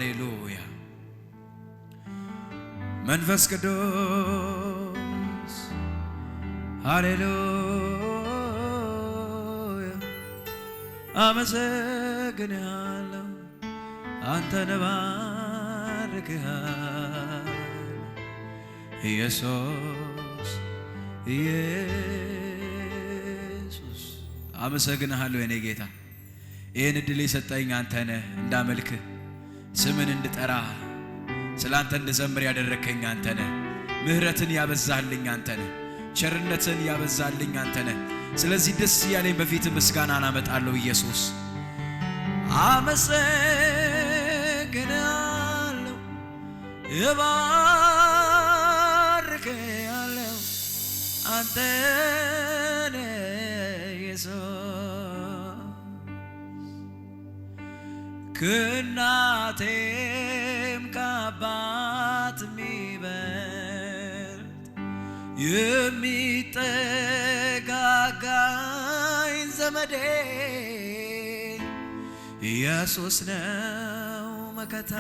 ሃሌሉያ መንፈስ ቅዱስ ሃሌሉያ አመሰግንሃለሁ አንተን ባርክሃለሁ ኢየሱስ ኢየሱስ አመሰግንሃለሁ የኔ ጌታ ይህን እድል የሰጠኝ አንተ ነህ እንዳመልክ ስምን እንድጠራ ስላንተ እንድዘምር ያደረከኝ አንተ ነህ ምህረትን ያበዛልኝ አንተ ነህ ቸርነትን ያበዛልኝ አንተ ነህ ስለዚህ ደስ ያለኝ በፊት ምስጋናን አመጣለሁ ኢየሱስ አመሰግናለሁ እባርክሃለሁ አንተ ነህ ኢየሱስ ከእናቴም ከአባት የሚበልጥ የሚጠጋጋኝ ዘመዴ ኢየሱስ ነው መከታ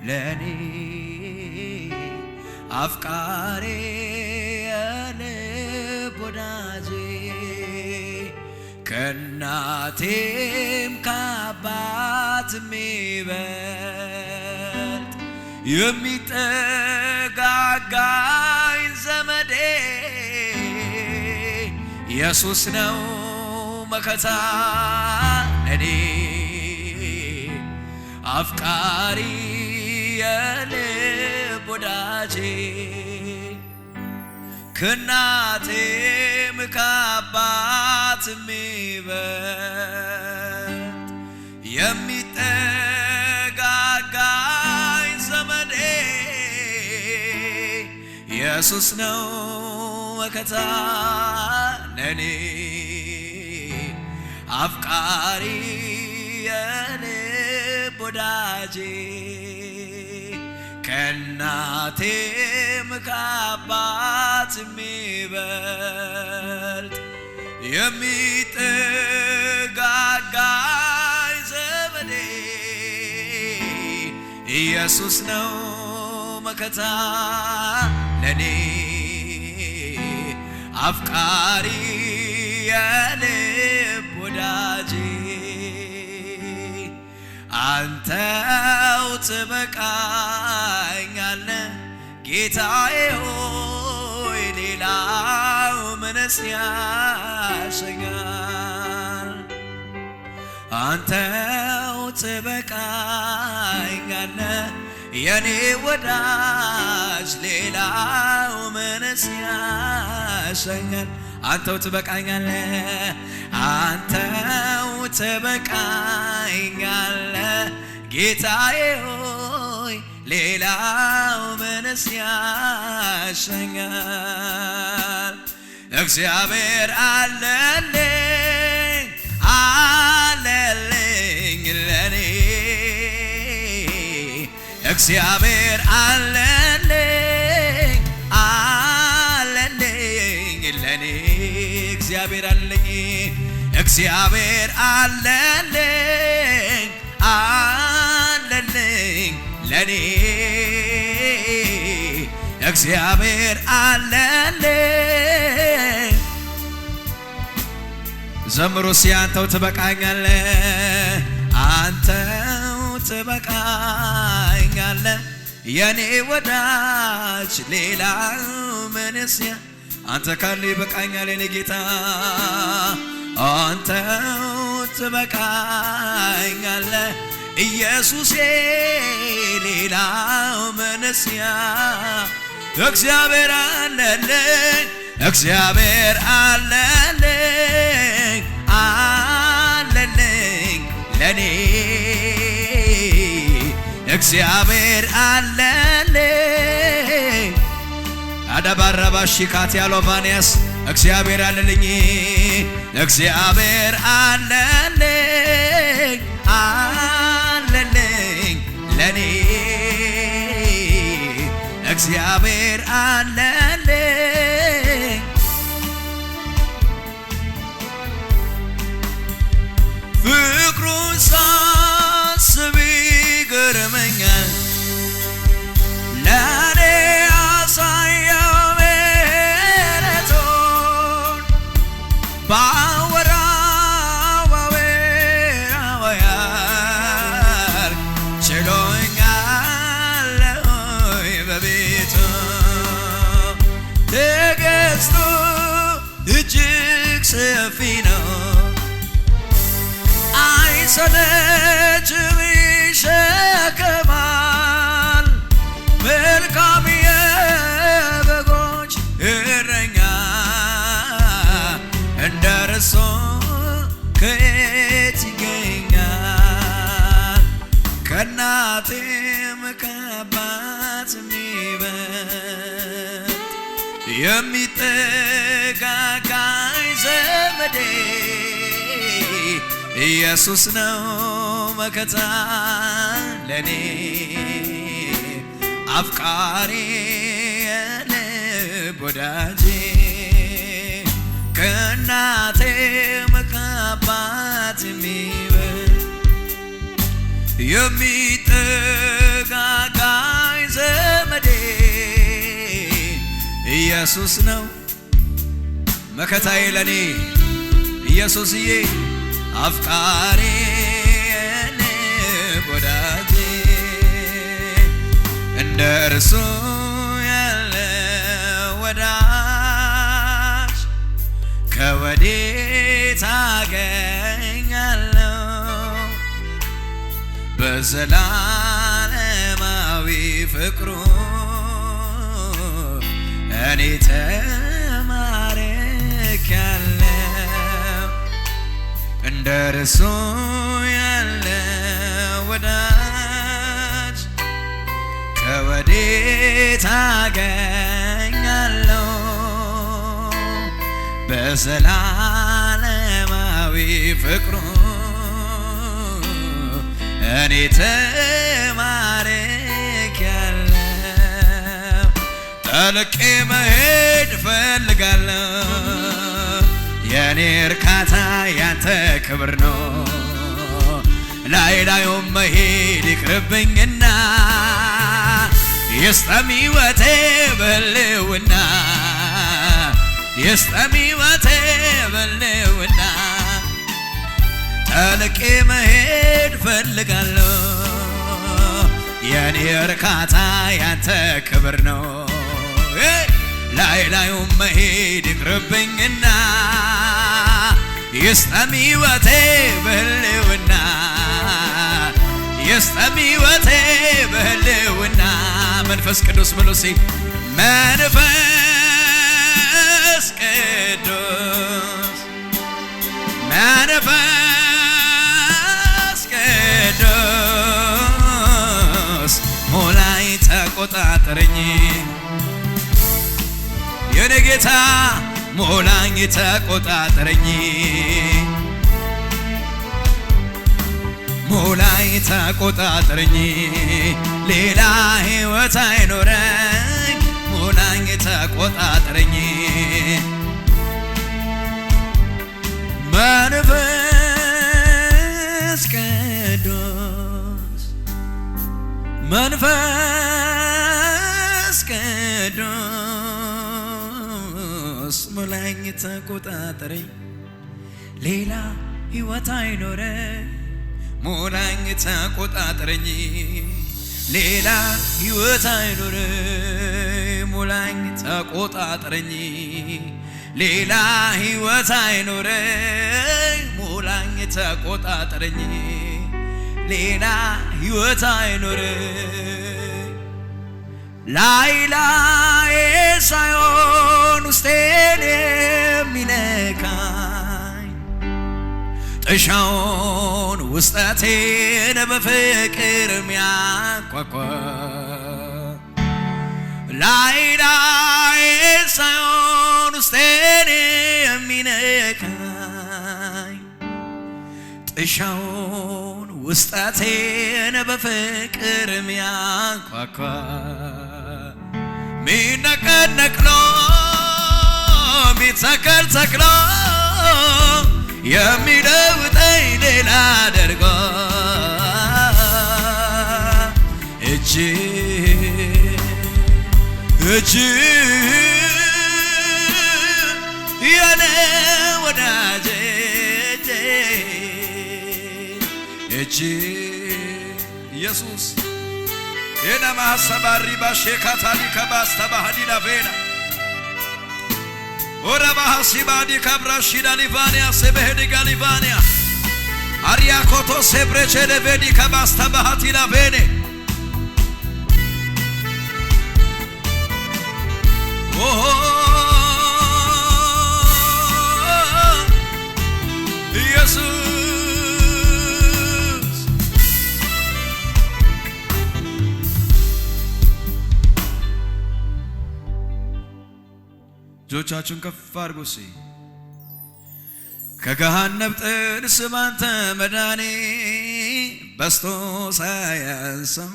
ለኔ አፍቃሬ የልብ ወዳጄ ከእናቴም ከአባት የሚበልጥ የሚጠጋጋኝ ዘመዴ ኢየሱስ ነው መከታ ለኔ አፍቃሪ የልብ ወዳጄ ከእናቴም ከአባት የሚበልጥ የሚጠጋጋኝ ዘመዴ ኢየሱስ ነው መከታ ለኔ አፍቃሪ የልብ ወዳጄ ከእናቴም ከአባት የሚበልጥ የሚጠጋጋኝ ዘመዴ ኢየሱስ ነው መከታ ለኔ አፍቃሪ የልብ ወዳጄ አንተው ትበቃኛለህ ጌታዬ ሆይ ሌላው ምንስ ያሸኛል አንተው ትበቃኛለህ የኔ ወዳጅ ሌላው ምንስ ያሸኛል አንተው ትበቃኛለህ አንተው ትበቃኛለህ ጌታዬ ሆይ ሌላው ምንስ ያሸኛል እግዚአብሔር አለልኝ አለልኝ ለኔ እግዚአብሔር አለልኝ አለልኝ ለኔ እግዚአብሔር አለልኝ እግዚአብሔር አለልኝ አለልኝ ለኔ እግዚአብሔር አለልኝ ዘምሩ ሲያንተው ትበቃኛለህ አንተው ትበቃኛለህ የኔ ወዳጅ ሌላው ምንስ አንተ ካለ ይበቃኛል የኔ ጌታ አንተው ትበቃኛለህ ኢየሱሴ ሌላው ምንስ እግዚአብሔር አለልኝ እግዚአብሔር አለልኝ አለልኝ ለኔ እግዚአብሔር አለልኝ አዳባራባሽ ካቲያሎቫኒያስ እግዚአብሔር አለልኝ እግዚአብሔር አለልኝ አለልኝ ለኔ እግዚአብሔር አለልኝ ፍቅሩን ሳስብ ሰፊ ነው አይሰለችም ይሸከማል መልካም የበጎች እረኛ እንደ እርሱ ከየት ይገኛል ከእናቴም ከአባትም የሚበልጥ የሚጠጋጋኝ ዘመዴ ኢየሱስ ነው መከታ ለኔ አፍቃሪ የልብ ወዳጄ ከእናቴም ከአባቴም የሚበልጥ የሚጠጋጋኝ ዘመዴ ኢየሱስ ነው መከታዬ ለኔ ኢየሱስዬ አፍቃሪ የልብ ወዳጄ እንደ እርሱ ያለ ወዳጅ ከወዴት አገኛለሁ በዘላለማዊ ፍቅሩ እኔ ተማርኬያለሁ እንደ እርሱ ያለ ወዳጅ ከወዴት አገኛለሁ በዘላለማዊ ፍቅሩ እኔ ተማርኬያለሁ ጠልቄ መሄድ እፈልጋለሁ የኔ እርካታ ያንተ ክብር ነው ላይ ላዩም መሄድ ይቅርብኝና ይስጠም ሕይወቴ በሕልውና ይስጠም ሕይወቴ በሕልውና ጠልቄ መሄድ እፈልጋለሁ የኔ እርካታ ያንተ ክብር ነው ላይ ላዩም መሄድ ይቅርብኝና ይስጠም ሕይወቴ በሕልውና ይስጠም ሕይወቴ በሕልውና መንፈስ ቅዱስ ብሎ ሲ መንፈስ ቅዱስ መንፈስ ቅዱስ ሞላኝ ተቆጣጠረኝ የኔ ጌታ ሞላኝ ተቆጣጠረኝ ሞላኝ ተቆጣጠረኝ ሌላ ሕይወት አይኖረኝ ሞላኝ ተቆጣጠረኝ መንፈስ ቅዱስ መንፈስ ቅዱስ ሞላኝ ተቆጣጠረኝ ሌላ ሕይወት አይኖረኝ ሞላኝ ተቆጣጠረኝ ሌላ ሕይወት አይኖረኝ ሞላኝ ተቆጣጠረኝ ሌላ ሕይወት አይኖረኝ ሞላኝ ተቆጣጠረኝ ሌላ ሕይወት አይኖረኝ ላይ ላይ ሳይሆን ውስጤን የሚነካኝ ጥሻውን ውስጠቴን በፍቅር የሚያኳኳ ላይ ላይ ሳይሆን ውስጤን የሚነካኝ ጥሻውን ውስጠቴን በፍቅር የሚያኳኳ ሚነቀል ነቅሎ ሚተከል ተክሎ የሚለውጠኝ ሌላ አድርጎ እጅ የኔ ወዳጄ እጅ ኢየሱስ የነማሰባሪ ባሼካታሊ ከባስተባሃዲ ላቬና ኦራባሃ ሲባዲ ካብራሺዳ ሊቫኒያ ሰበሄዲ ጋሊቫኒያ አሪያኮቶ ሰብረቸ ለቬዲ ከባስታባሃቲ ላቬኔ ኢየሱስ እጆቻችሁን ከፍ አድርጉ። ከገሃነም ጥርስ ባንተ መዳኔ በስቶ ሳያንሰው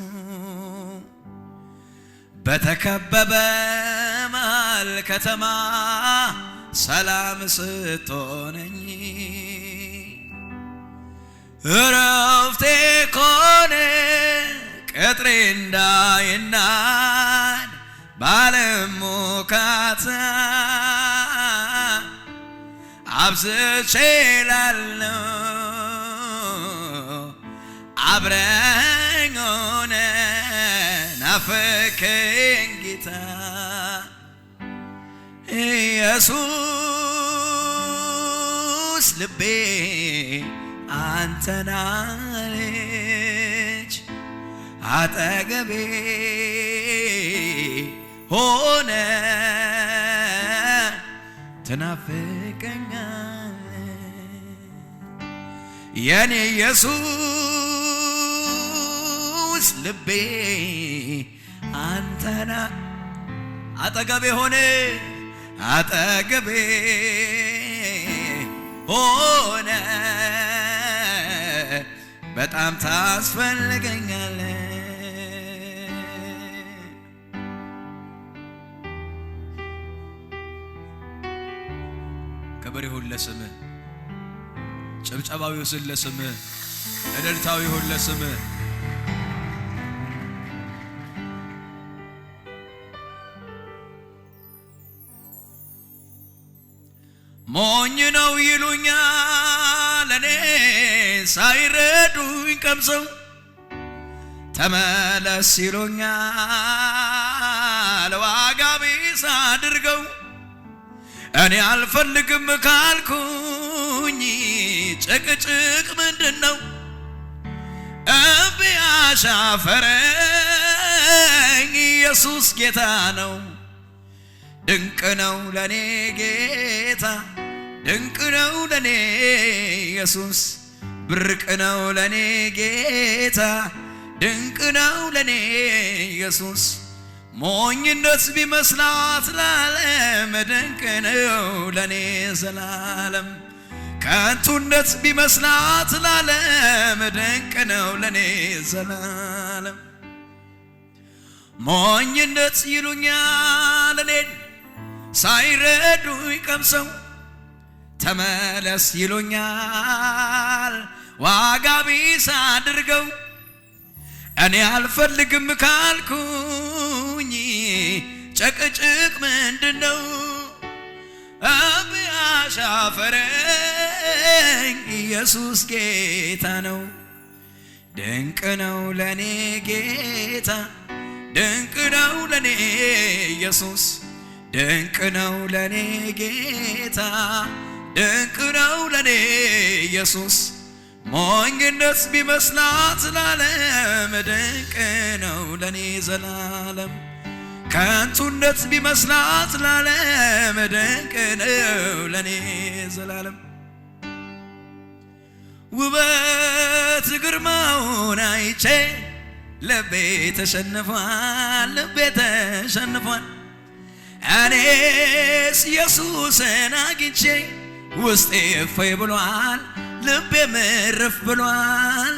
በተከበበ መሃል ከተማ ሰላም ስትሆነኝ እረፍቴ ኮነ ቅጥሬ እንዳይናድ ባለም ሙካታ አብዝቼ ላለው አብረኝ ሆነ ናፈቀኝ ጌታ ኢየሱስ ልቤ አንተን አለች አጠገቤ ሆነ ትናፍቀኛል የኔ ኢየሱስ ልቤ አንተና አጠገቤ ሆነ አጠገቤ ሆነ በጣም ታስፈልገኛል ክብር ይሁን ለስምህ ጭብጨባው ይሁን ለስምህ እልልታው ይሁን ለስምህ ሞኝ ነው ይሉኛል እኔ ሳይረዱኝ ቀምሰው ተመለስ ይሉኛል ዋጋ ቢስ አድርገው እኔ አልፈልግም ካልኩኝ ጭቅጭቅ ምንድነው እምቢ አሻፈረኝ ኢየሱስ ጌታ ነው ድንቅ ነው ለኔ ጌታ ድንቅ ነው ለኔ ኢየሱስ ብርቅ ነው ለኔ ጌታ ድንቅ ነው ለኔ ኢየሱስ ሞኝነት ቢመስላት ለዓለም ድንቅ ነው ለኔ ዘላለም ከንቱነት ቢመስላት ለዓለም ድንቅ ነው ለኔ ዘላለም ሞኝነት ይሉኛል እኔን ሳይረዱኝ ቀምሰው ተመለስ ይሉኛል ዋጋ ቢስ አድርገው እኔ አልፈልግም ካልኩኝ ጭቅጭቅ ምንድነው እምቢ አሻፈረኝ ኢየሱስ ጌታ ነው ድንቅ ነው ለኔ ጌታ ድንቅ ነው ለኔ ኢየሱስ ድንቅ ነው ለኔ ጌታ ድንቅ ነው ለኔ ኢየሱስ ሞኝነት ቢመስላት ለዓለም ድንቅ ነው ለኔ ዘላለም ከንቱነት ቢመስላት ለዓለም ድንቅ ነው ለኔ ዘላለም ውበት ግርማውን አይቼ ልቤ ተሸንፏል ልቤ ተሸንፏል እኔስ ኢየሱስን አግኝቼ ውስጤ እፎይ ብሏል ልቤ ምርፍ ብሏል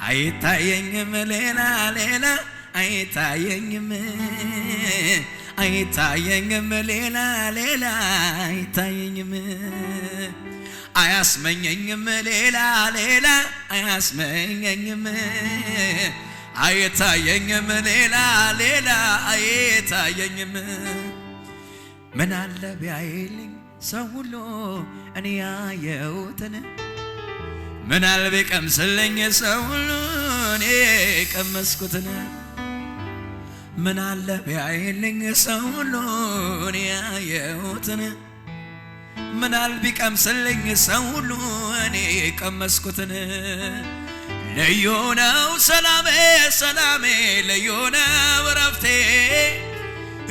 አይታየኝም ሌላ ሌላ አይታየኝም አይታየኝም ሌላ ሌላ አይታየኝም አያስመኘኝም ሌላ ሌላ አያስመኘኝም አይታየኝም ሌላ ሌላ አይታየኝም ምን አለ ቢያይልኝ ሰው ሁሉ እኔ ያየሁትን ምን አለ ቢቀምስልኝ ሰው ሁሉ እኔ ቀመስኩትን ምን አለ ቢያይልኝ ሰው ሁሉ እኔ ያየሁትን ምናል ቢቀምስልኝ ሰው ሁሉ እኔ ቀመስኩትን ልዩ ነው ሰላሜ ሰላሜ ልዩ ነው ረፍቴ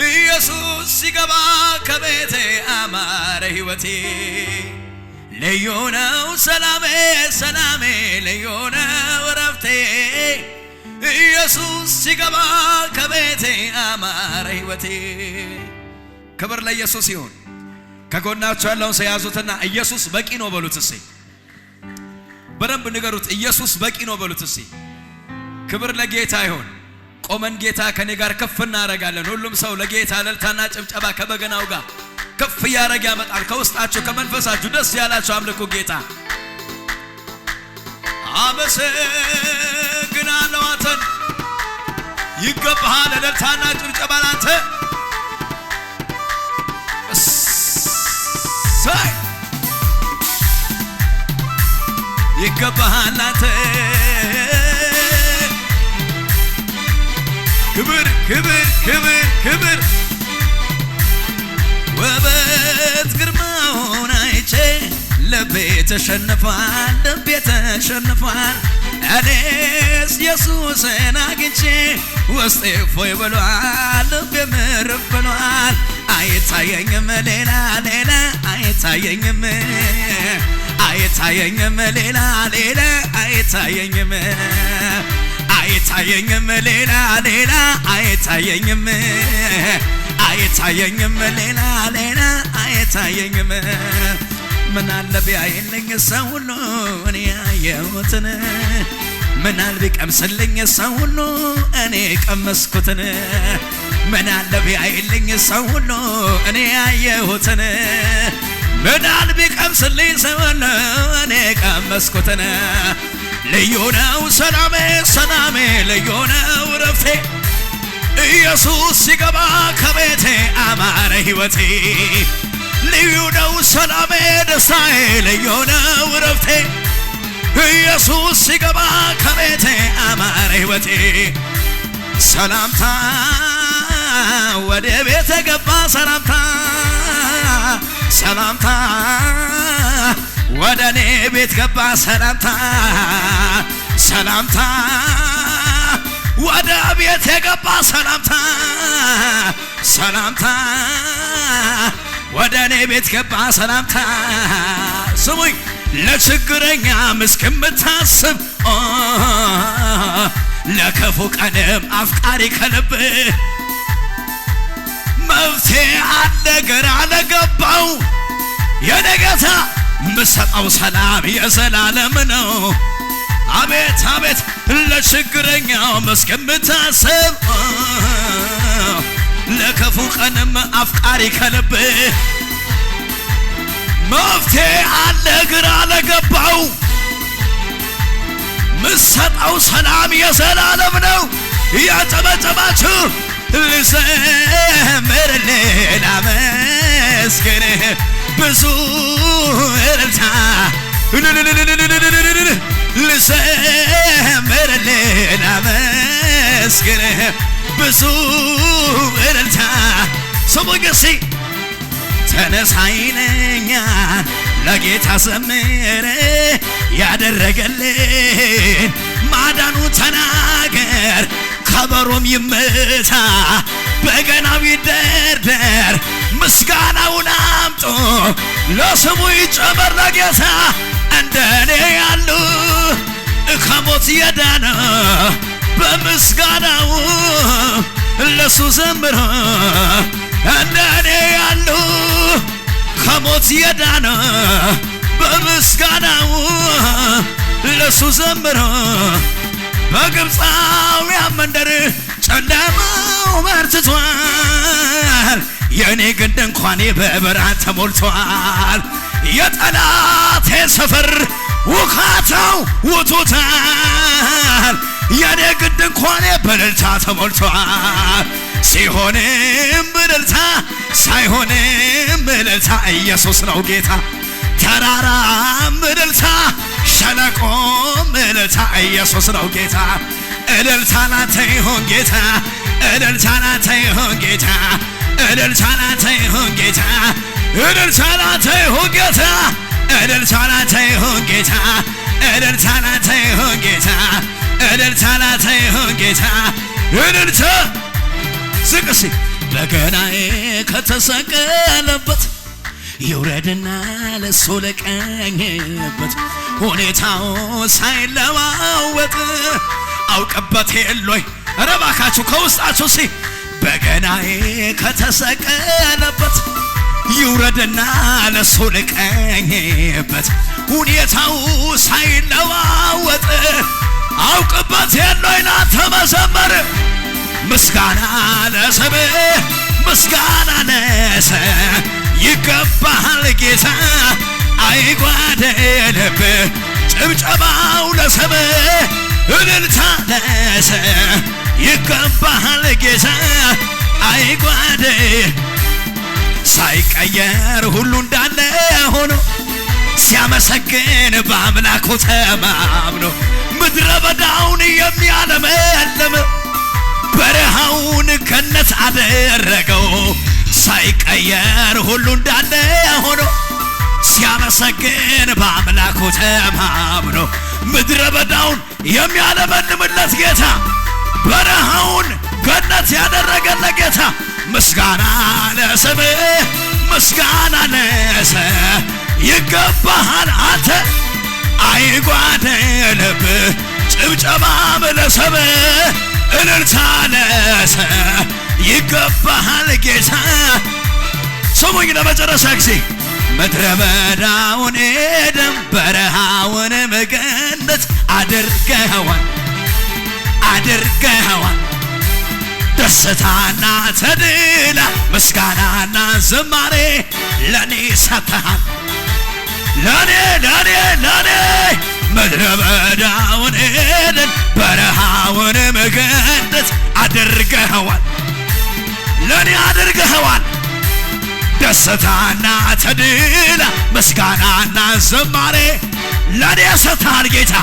ኢየሱስ ሲገባ ከቤቴ አማረ ሕይወቴ ልዩ ነው ሰላሜ ሰላሜ ልዩ ነው ረፍቴ ኢየሱስ ሲገባ ከቤቴ አማረ ሕይወቴ ክብር ለኢየሱስ ይሁን ከጎናችሁ ያለውን ሰው ያዙትና ኢየሱስ በቂ ነው በሉት እስቲ በደንብ ንገሩት ኢየሱስ በቂ ነው በሉት እስቲ ክብር ለጌታ ይሁን ቆመን ጌታ ከኔ ጋር ከፍ እናረጋለን ሁሉም ሰው ለጌታ እልልታና ጭብጨባ ከበገናው ጋር ከፍ ያረጋ ያመጣል ከውስጣችሁ ከመንፈሳችሁ ደስ ያላችሁ አምልኩ ጌታ አመሰግናለሁ አንተን ይገባሃል እልልታና ጭብጨባ ላንተ ሳይ ይገባሃል አንተ ክብር ክብር ክብር ክብር ውበት ግርማውን አይቼ ልቤ ተሸንፏል ልቤ ተሸንፏል እኔስ ኢየሱስን አግኝቼ ውስጤ እፎይ ብሏል ልቤ ምርፍ ብሏል አይታየኝም ሌላ ሌላ አይታየኝም አይታየኝም ሌላ ሌላ አይታየኝም አይታየኝም ሌላ ሌላ አይታየኝም አይታየኝም ሌላ ሌላ አይታየኝም ምናል ቢያየልኝ ሰው ሁሉ እኔ ያየሁትን ምናል ቢቀምስልኝ ሰው ሁሉ እኔ ቀመስኩትን ምናል ቢያየልኝ ሰው ሁሉ እኔ ያየሁትን ምናል ቢቀምስልኝ ሰው ሁሉ እኔ ቀመስኩትን ልዩ ነው ሰላሜ ሰላሜ ልዩ ነው ረፍቴ ኢየሱስ ሲገባ ከቤቴ አማረ ሕይወቴ ልዩ ነው ሰላሜ ደስታዬ ልዩ ነው ረፍቴ ኢየሱስ ሲገባ ከቤቴ አማረ ሕይወቴ ሰላምታ ወደ ቤቴ ገባ ሰላምታ ሰላምታ ወደ እኔ ቤት ገባ ሰላምታ ሰላምታ ወደ ቤት የገባ ሰላምታ ሰላምታ ወደ እኔ ቤት ገባ ሰላምታ ስሙኝ ለችግረኛ ምስኪን የምታስብ ለክፉ ቀንም አፍቃሪ ከልብ መፍትሄ አለ ግራ ለገባው የኔ ጌታ ምሰጠው ሰላም የዘላለም ነው አቤት አቤት ለችግረኛው ምስኪን የምታስብ ለክፉ ቀንም አፍቃሪ ከልብ መፍትሄ አለ ግራ ለገባው ምሰጠው ሰላም የዘላለም ነው ያጨበጨባችሁ ልዘምርልህ ላመስግንህ ብዙ እልልታ ልዘምርልህ ላመስግንህ ብዙ እልልታ ስሙኝ እስቲ ተነሳ ይለኛል ለጌታ ዘምር ያደረገልን ማዳኑ ተናገር ከበሮም ይመታ በገናው ይደርደር ምስጋናውን አምጦ ለስሙ ይጨመር ለጌታ እንደኔ ያሉ ከሞት የዳነ በምስጋናው ለሱ ዘምሮ እንደኔ ያሉ ከሞት የዳነ በምስጋናው ለሱ ዘምሮ በግብፃውያን መንደር ጨለማው በርትቷል የኔ ግን ድንኳኔ በብርሃን ተሞልቷል የጠላቴ ሰፈር ውካታው ውቶታል የኔ ግን ድንኳኔ በእልልታ ተሞልቷል ሲሆንም እልልታ ሳይሆንም እልልታ ኢየሱስ ነው ጌታ ተራራም እልልታ ሸለቆም እልልታ ኢየሱስ ነው ጌታ እልልታ ላንተ ይሁን ጌታ እልልታ ላንተ ይሁን ጌታ እልልታ ላንተ ይሁን ጌታ እልልታ ላንተ ይሁን ጌታ እልልታ ላንተ ይሁን ጌታ እልልታ ላንተ ይሁን ጌታ እልልታ ላንተ ይሁን ጌታ እልልታ ዝቅሲ በገናዬ ከተሰቀለበት ይውረድና ለሱ ለቀኝበት ሁኔታው ሳይለዋወጥ አውቅበት የሎይ ረባካችሁ ከውስጣችሁ ሲ በገናዬ ከተሰቀለበት ይውረድና ለሱ ለቀኝበት ሁኔታው ሳይለዋወጥ አውቅበት የሎይ ላንተ መዘመር ምስጋና ለስምህ ምስጋና ለስምህ ይገባሃል ጌታ አይጓደልብህ ጭብጨባው ለስምህ እልልታ ለስምህ ይገባሃል ጌታ አይጓደል ሳይቀየር ሁሉ እንዳለ ሆኖ ሲያመሰግን በአምላኩ ተማምኖ ምድረ በዳውን የሚያለመልም በረሃውን ገነት አደረገው ሳይቀየር ሁሉ እንዳለ ሆኖ ሲያመሰግን በአምላኩ ተማምኖ ምድረ በዳውን የሚያለመልምለት ጌታ በረሃውን ገነት ያደረገለት ጌታ ምስጋና ለስምህ ምስጋና ለስምህ ይገባሃል አንተ አይጓደልብህ ጭብጨባም ለስምህ እልልታ ለስምህ ይገባሃል ጌታ ስሙኝ ለመጨረሻ ጊዜ ምድረ በዳውን ኤደን በረሃውን ገነት አድርገኸዋል ደስታና ተድላ ምስጋናና ዝማሬ ለኔ ሰጥተሃል ለኔ ምድረ በዳውን ኤደን በረሃውን ገነት አድርገኸዋል ለኔ አድርገኸዋል ደስታና ተድላ ምስጋናና ዝማሬ ለኔ ሰጥተሃል ጌታ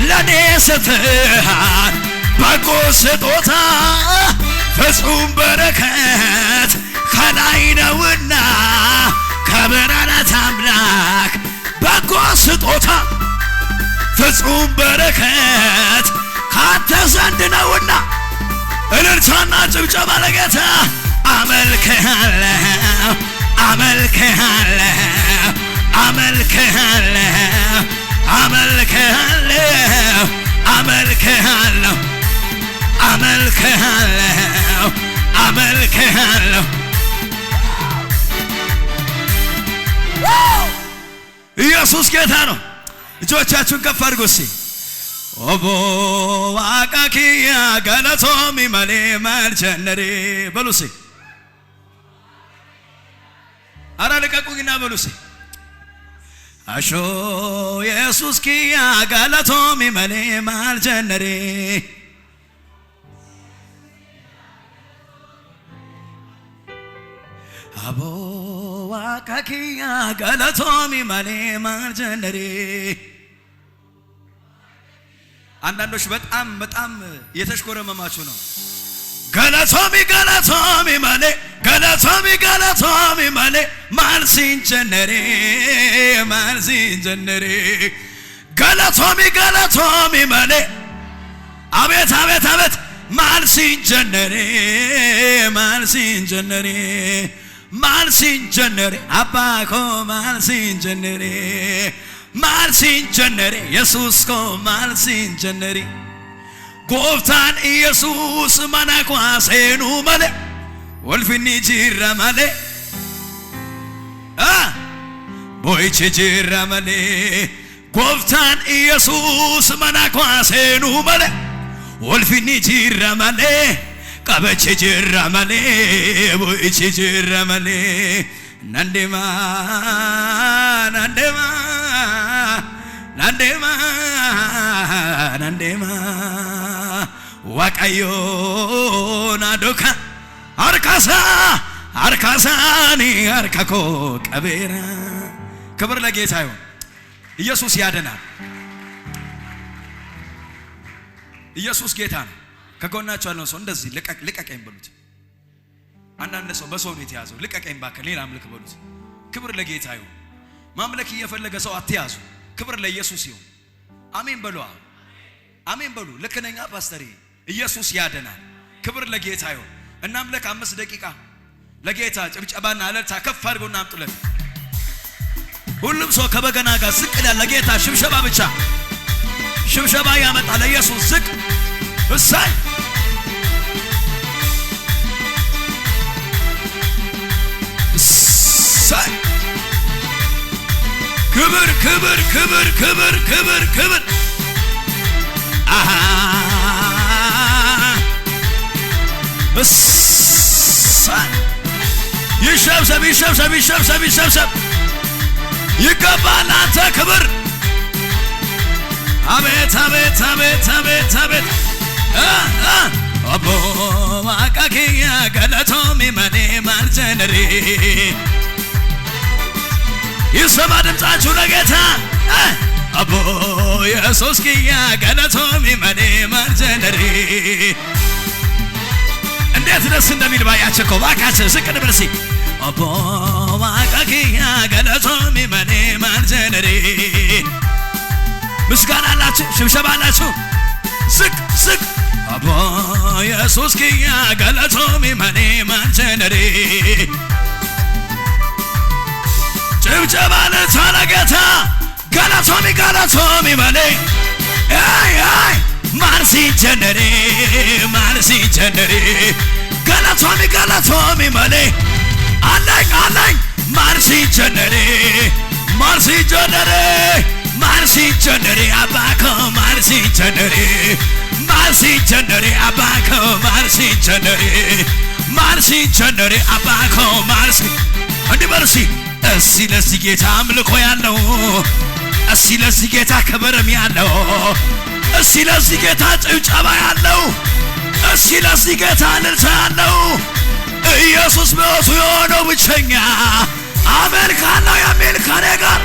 ለኔ ሰጥተሃል በጎ ስጦታ ፍጹም በረከት ከላይ ነውና ከብርሃናት አምላክ በጎ ስጦታ ፍጹም በረከት ካንተ ዘንድ ነውና እልልታና ጭብጨባ ለጌታ አመልክሃለሁ ኢየሱስ ጌታ ነው እጆቻችሁን ከፍ አድርጉ እስቲ ኦቦ ዋቃኪያ ገለቶሚ መሌ መልቸነሬ በሉ እስቲ አረ ልቀቁኝና በሉ እስቲ አሾ ኢየሱስ ኪያ ገለቶሚ መሌ መልቸነሬ አቦ ዋቃኪያ ገለቶሚ መሌ መልቸነሬ አንዳንዶች በጣም እየተሽኮረመማችሁ ነው ገለቶሚ መሌ ማልሲንጀነሬ ገለቶሚ መሌ አቤት ማልሲንጀነሬ አባኮ ማልሲንጀነሬ ኢየሱስ ኮ ማልሲንጀነሬ ጎፍታን ኢየሱስ መናኳሴኑ መሌ ወልፊኒ ጅራ መሌ ቦይቼ ጅራ መሌ ጎፍታን ኢየሱስ መናኳሴኑ መሌ ወልፊኒ ጅራ መሌ ቀበቼ ጅራ መሌ ቦይቼ ጅራ መሌ ናንዴማ ዋቃዮ ናዶካ አርካሳኒ አርካኮ ቀቤራ ክብር ለጌታ ይሁን ኢየሱስ ያድናል ኢየሱስ ጌታ ነው ከጎናችሁ ያለው ሰው እንደዚህ ልቀቀኝ በሉት አንዳንድ ሰው በሰው ነው የተያዘው። ልቀቀኝ ባከ ሌላ አምልክ በሉት። ክብር ለጌታ ይሁን። ማምለክ እየፈለገ ሰው አትያዙ። ክብር ለኢየሱስ ይሁን። አሜን በሉ። አሜን በሉ። ልክ ነኝ ፓስተር። ኢየሱስ ያድናል። ክብር ለጌታ ይሁን። እናምልክ 5 ደቂቃ ለጌታ ጭብጨባና እልልታ ከፍ አድርጎና አምጡለት። ሁሉም ሰው ከበገና ጋር ዝቅ ይላል። ለጌታ ሽብሸባ ብቻ ሽብሸባ ያመጣል። ለኢየሱስ ዝቅ እሰይ እሰይ ክብር ክብር ክብር ክብር ክብር ክብር እሰይ ይሸብሸብ ይሸብሸብ ይሸብሸብ ይሸብሸብ ይገባል አንተ ክብር። አቤት አቤት አቤት አቤት አቤት አቦ ማቃኪያ ገለቶሚ መኔ ማርጀነሪ ይሰማ ድምፃችሁ ለጌታ አቦ ኢየሱስ ኪያ ገለቶሚ መኔ ማርጀነሪ እንዴት ደስ እንደሚል ባያቸኮ ባካቸው ዝቅ ንበርሲ አቦ ማቃኪያ ገለቶሚ መኔ ማርጀነሪ ምስጋና አላችሁ ሽብሸባ አላችሁ ዝቅ ዝቅ አቦ ኢየሱስ ኪያ ገለቶሚ መኔ ማርጀነሪ ጭብጨባ ለታላ ጌታ ገለቶሚ ገለቶሚ መኔ አይ አይ ማርሲ ጀነሪ ማርሲ ጀነሪ ገለቶሚ ገለቶሚ መኔ አለኝ አለኝ ማርሲ ጀነሪ ማርሲ ጀነሪ ማርሲ ጀነሪ አባኮ ማርሲ ጀነሪ ማርሲ ጀነሪ አባኮ ማርሲ ጀነሪ ማርሲ ጀነሪ አባኮ ማርሲ እንዲህ በርሲ እስቲ ለዚህ ጌታ አምልኮ ያለው እስቲ ለዚህ ጌታ ክብርም ያለው እስቲ ለዚህ ጌታ ጭብጨባ ያለው እስቲ ለዚህ ጌታ እልልታ ያለው ኢየሱስ በሕይወቱ የሆነው ብቸኛ አመልካለሁ የሚል ከኔ ጋር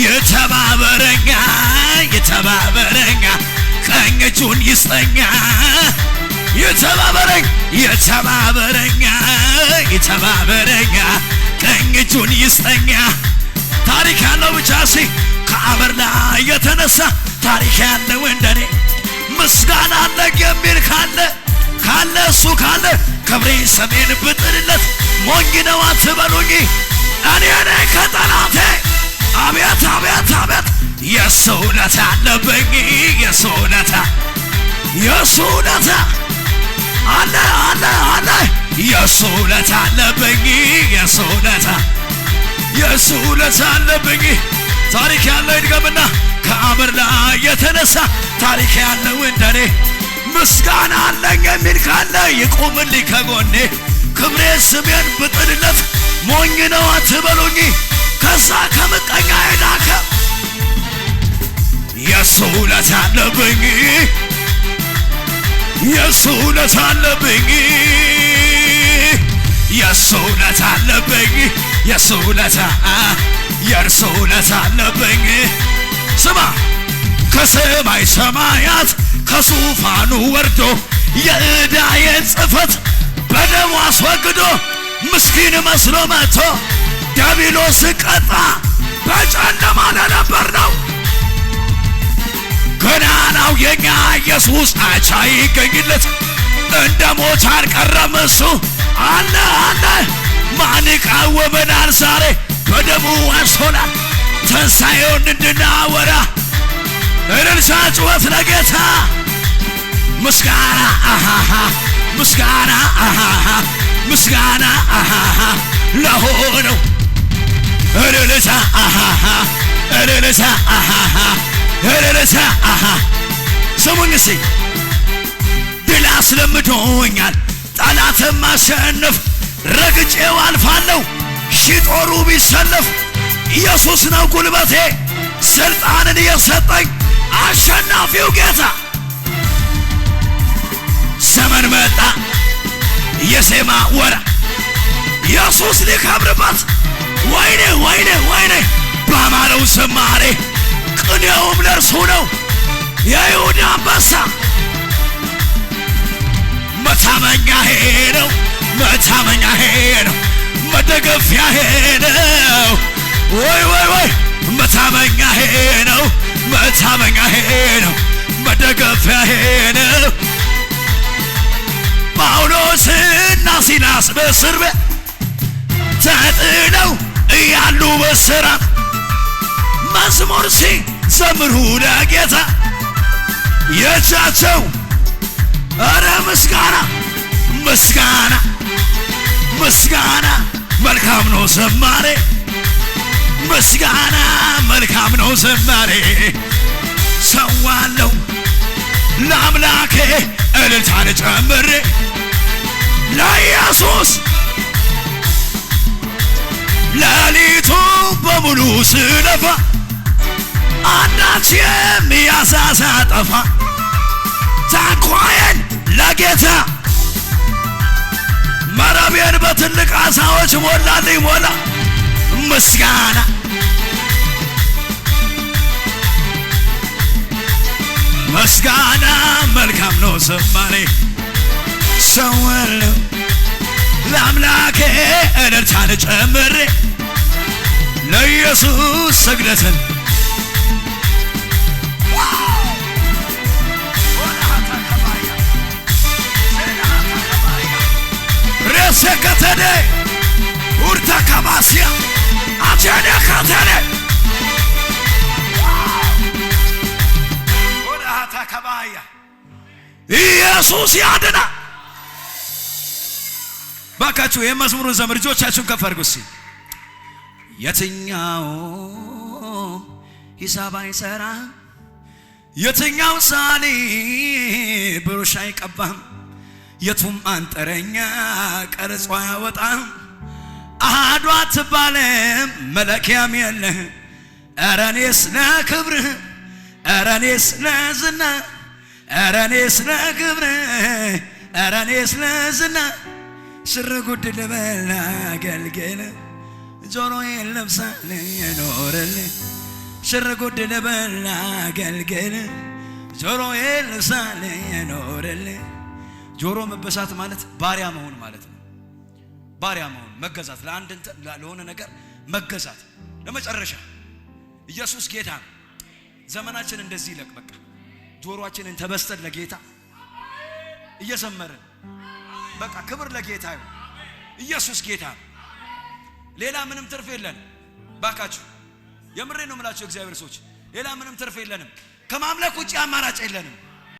የተባበረኛ የተባበረኛ ቀኝ እጁን ይስጠኛ የተባበረኝ የተባበረኛ የተባበረኛ ቀኝ እጁን ይስጠኛ። ታሪክ ያለው ብቻ ሲ ከአመር ላይ የተነሳ ታሪክ ያለው እንደኔ ምስጋና አለ የሚል ካለ ካለ እሱ ካለ ክብሬ ሰሜን ብጥልለት ሞኝ ነው አትበሉኝ እኔ ነኝ ከጠላቴ አቤት አቤት አቤት የሱ ውለታ አለብኝ የሱ ውለታ የሱ ውለታ አለ አለ አለ የሱ ውለታ አለብኝ የሱ ውለታ የሱ ውለታ አለብኝ። ታሪክ ያለው ይድገምና ከአመር ላይ የተነሳ ታሪክ ያለው እንደኔ ምስጋና አለኝ የሚል ካለ ይቁምልኝ ከጎኔ ክብሬ ስሜን ብጥልለት ሞኝ ነው አትበሉኝ ከዛ ከምቀኛ ሄዳከ የሱ ውለታ አለብኝ የሱ ውለታ አለብኝ የሱ ውለታ አለብኝ የሱ ውለታ የእርሱ ውለታ አለብኝ። ስማ ከሰማይ ሰማያት ከዙፋኑ ወርዶ የዕዳዬን ጽሕፈት በደሙ አስወግዶ ምስኪን መስሎ መጥቶ ዲያብሎስ ቀጣ በጨለማ ለነበር ነው ገናናው የኛ ኢየሱስ አቻ ይገኝለት እንደ ሞት አልቀረም እሱ አለ አለ ማን ይቃወመናል ዛሬ በደሙ ዋጅቶናል ትንሣኤውን እንድናወራ እልልታ ጩኸት ለጌታ ምስጋና አሃሃ ምስጋና አሃሃ ምስጋና አሃሃ ለሆነው እልልታ አሃሃ እልልታ አሃሃ እልልታ አሃ ስሙኝ እስቲ ድል አስለምዶኛል ጠላትን ማሸነፍ ረግጬው አልፋለሁ ሺህ ጦሩ ቢሰለፍ ኢየሱስ ነው ጉልበቴ ስልጣንን የሰጠኝ አሸናፊው ጌታ ዘመን መጣ የዜማ ወራ ኢየሱስ ሊከብርበት ወይኔ ወይኔ ወይኔ ባማረው ዝማሬ ቅኔውም ለእርሱ ነው የይሁዳ አንበሳ መታመኛዬ ነው መታመኛዬ ነው መደገፊያዬ ነው። ወይ ወይ ወይ መታመኛዬ ነው መታመኛዬ ነው መደገፊያዬ ነው። ጳውሎስና ሲላስ በእስር ቤት ተጥለው እያሉ በእስራት መዝሙር ሲዘምሩ ለጌታ የእጃቸው ኧረ ምስጋና ምስጋና ምስጋና መልካም ነው ዝማሬ ምስጋና መልካም ነው ዝማሬ። ሰዋለሁ ለአምላኬ እልልታን ጨምሬ ለኢየሱስ ሌሊቱ በሙሉ ስለፋ አንዳች የሚያሳሳ ጠፋ። ታንኳዬን ለጌታ መረቤን በትልቅ ዓሣዎች ሞላልኝ ሞላ። ምስጋና ምስጋና መልካም ነው ዝማሬ። ሰዋለሁ ለአምላኬ እልልታን ጨምሬ ለኢየሱስ ስግደትን ሬሰከተደ ኡርታ ካባሲያ አቸደ ከተደ ወዳታ ከባያ ኢየሱስ ያድና። ባካችሁ የመዝሙሩን ዘምር እጆቻችሁን ከፍ አድርጉ። እስኪ የትኛው ሂሳብ አይሰራ የትኛው ሳሊ ብሩሽ አይቀባም የቱም አንጥረኛ ቀርጾ ያወጣም አሐዱ አትባልም መለኪያም የለህ። ኧረ እኔስ ለክብርህ ኧረ እኔስ ለዝና ኧረ እኔስ ለክብርህ ኧረ እኔስ ለዝና ሽር ጉድ ልበል አገልግል ጆሮዬን ለብሳል የኖረልህ ሽር ጉድ ልበል አገልግል ጆሮዬን ለብሳል የኖረልህ። ጆሮ መበሳት ማለት ባሪያ መሆን ማለት ነው። ባሪያ መሆን መገዛት፣ ለአንድ ለሆነ ነገር መገዛት ለመጨረሻ። ኢየሱስ ጌታ ነው። ዘመናችን እንደዚህ ይለቅ። በቃ ጆሮአችንን ተበስተን ለጌታ እየዘመርን በቃ ክብር ለጌታ ይሁን። ኢየሱስ ጌታ ነው። ሌላ ምንም ትርፍ የለንም። ባካችሁ የምሬ ነው የምላችሁ እግዚአብሔር ሰዎች፣ ሌላ ምንም ትርፍ የለንም። ከማምለክ ውጪ አማራጭ የለንም።